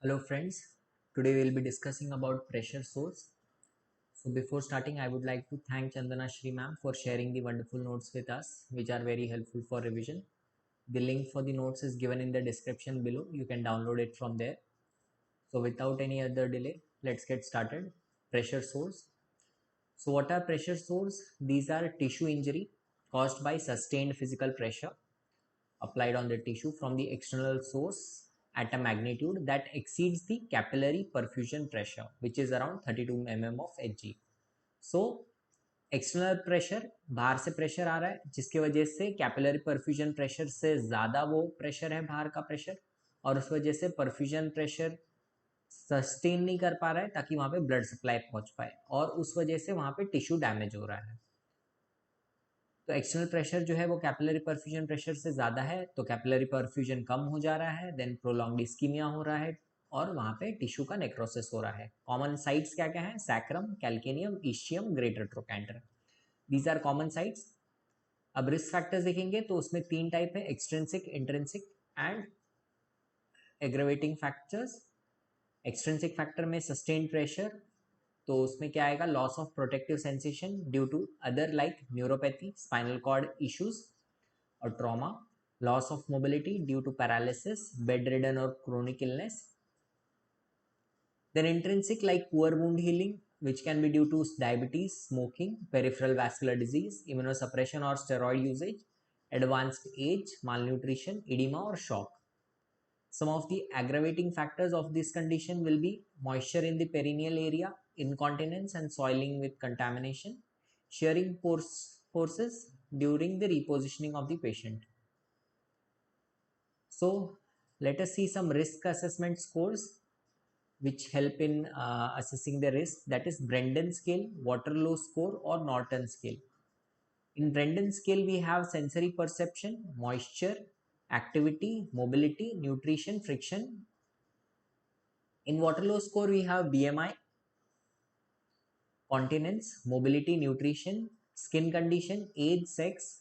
Hello friends, today we will be discussing about pressure source. So before starting, I would like to thank Chandana Shri Ma'am for sharing the wonderful notes with us, which are very helpful for revision. The link for the notes is given in the description below. You can download it from there. So without any other delay, let's get started. Pressure source. So what are pressure source? These are tissue injury caused by sustained physical pressure applied on the tissue from the external source at a magnitude that exceeds the capillary perfusion pressure, which is around 32 mm of Hg. So external pressure बाहर से pressure आ रहा है जिसकी वजह से capillary perfusion pressure से ज़्यादा वो प्रेशर है बाहर का प्रेशर, और उस वजह से परफ्यूजन प्रेशर सस्टेन नहीं कर पा रहा है ताकि वहाँ पे ब्लड सप्लाई पहुँच पाए, और उस वजह से वहाँ पे टिश्यू डैमेज हो रहा है। तो एक्सटर्नल प्रेशर जो है वो कैपिलरी परफ्यूजन प्रेशर से ज़्यादा है, तो कैपिलरी परफ्यूजन कम हो जा रहा है, देन प्रोलॉन्ग्ड इस्कीमिया हो रहा है और वहाँ पे टिश्यू का नेक्रोसिस हो रहा है। कॉमन साइट्स क्या क्या है? Sacrum, calcaneum, ischium, greater trochanter, these are common sites. अब रिस्क फैक्टर्स देखेंगे तो उसमें तीन टाइप है, extrinsic, intrinsic and aggravating factors. Extrinsic factor में सस्टेन्ड प्रेशर, तो उसमें क्या आएगा? Loss of protective sensation due to other like neuropathy, spinal cord issues और trauma, loss of mobility due to paralysis, bedridden और chronic illness. Then intrinsic like poor wound healing, which can be due to diabetes, smoking, peripheral vascular disease, immunosuppression or steroid usage, advanced age, malnutrition, edema or shock. Some of the aggravating factors of this condition will be moisture in the perineal area, incontinence and soiling with contamination, shearing forces during the repositioning of the patient. So let us see some risk assessment scores which help in assessing the risk, that is Brendan scale, Waterloo score or Norton scale. In Brendan scale we have sensory perception, moisture, activity, mobility, nutrition, friction. In Waterloo score we have BMI, continence, mobility, nutrition, skin condition, age, sex,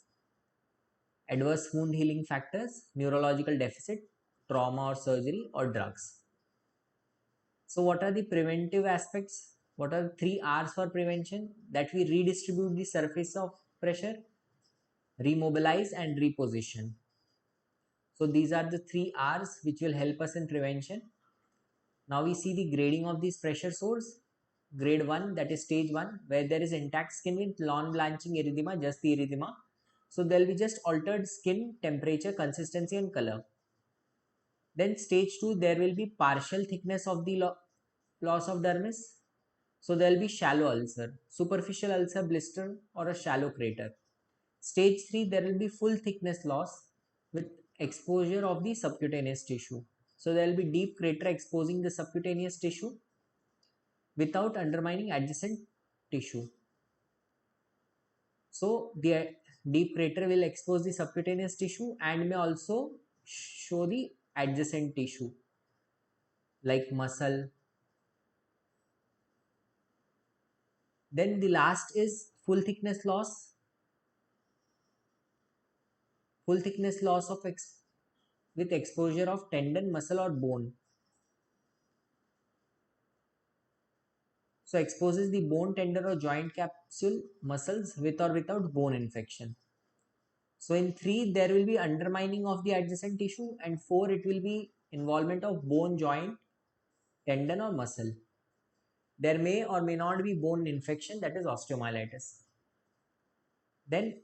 adverse wound healing factors, neurological deficit, trauma or surgery or drugs. So what are the preventive aspects? What are the 3 R's for prevention? That we redistribute the surface of pressure, remobilize and reposition. So these are the 3 R's which will help us in prevention. Now we see the grading of this pressure source. Grade 1, that is stage 1, where there is intact skin with non-blanching erythema, just the erythema. So there will be just altered skin, temperature, consistency and color. Then stage 2, there will be partial thickness of the loss of dermis. So there will be shallow ulcer, superficial ulcer, blister or a shallow crater. Stage 3, there will be full thickness loss with exposure of the subcutaneous tissue. So there will be deep crater exposing the subcutaneous tissue without undermining adjacent tissue. So the deep crater will expose the subcutaneous tissue and may also show the adjacent tissue like muscle. Then the last is full thickness loss. Full thickness loss of with exposure of tendon, muscle or bone. So exposes the bone, tendon or joint capsule, muscles with or without bone infection. So in 3 there will be undermining of the adjacent tissue, and 4 it will be involvement of bone, joint, tendon or muscle. There may or may not be bone infection, that is osteomyelitis. Then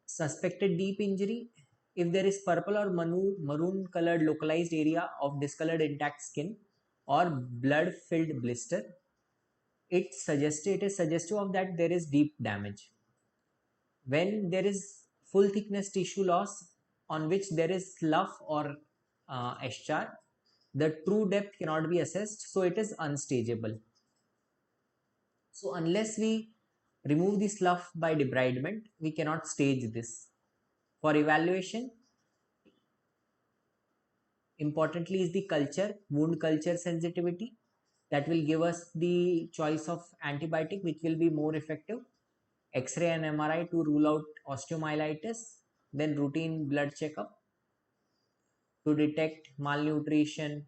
suspected deep injury, if there is purple or maroon colored localized area of discolored intact skin or blood filled blister, it is suggestive of that there is deep damage. When there is full thickness tissue loss on which there is slough or eschar, the true depth cannot be assessed, so it is unstageable. So unless we remove the slough by debridement, we cannot stage this. For evaluation, importantly is the culture, wound culture sensitivity, that will give us the choice of antibiotic which will be more effective, X-ray and MRI to rule out osteomyelitis, then routine blood checkup to detect malnutrition,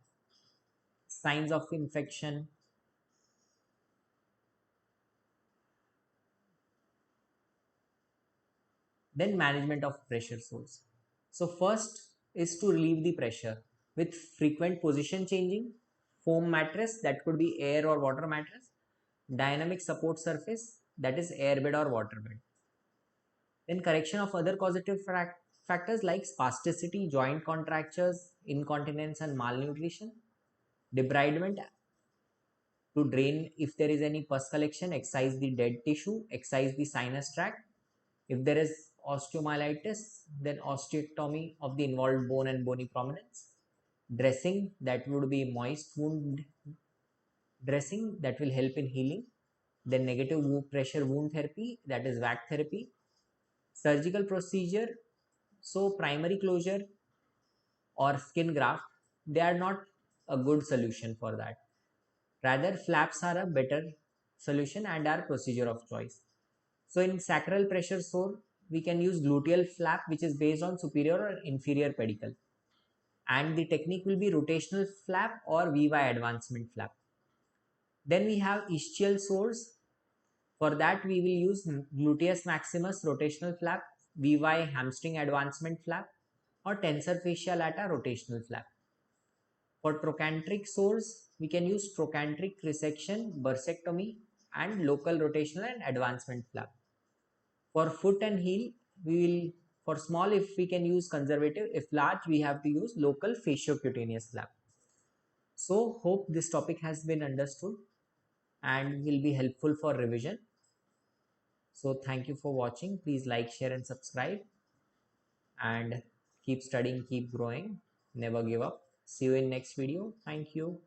signs of infection. Then management of pressure source. So first is to relieve the pressure with frequent position changing, foam mattress, that could be air or water mattress, dynamic support surface, that is airbed or waterbed. Then correction of other causative factors like spasticity, joint contractures, incontinence and malnutrition, debridement to drain if there is any pus collection, excise the dead tissue, excise the sinus tract. If there is osteomyelitis, then osteotomy of the involved bone and bony prominence. Dressing, that would be moist wound dressing, that will help in healing. Then negative pressure wound therapy, that is VAC therapy. Surgical procedure, so primary closure or skin graft, they are not a good solution for that. Rather, flaps are a better solution and are procedure of choice. So in sacral pressure sore, we can use gluteal flap, which is based on superior or inferior pedicle. And the technique will be rotational flap or VY advancement flap. Then we have ischial sores. For that, we will use gluteus maximus rotational flap, VY hamstring advancement flap, or tensor fascia lata rotational flap. For trochanteric sores, we can use trochanteric resection, bursectomy, and local rotational and advancement flap. For foot and heel, we will, for small, if we can use conservative, if large, we have to use local fasciocutaneous flap. So hope this topic has been understood and will be helpful for revision. So thank you for watching. Please like, share and subscribe, and keep studying, keep growing, never give up. See you in next video. Thank you.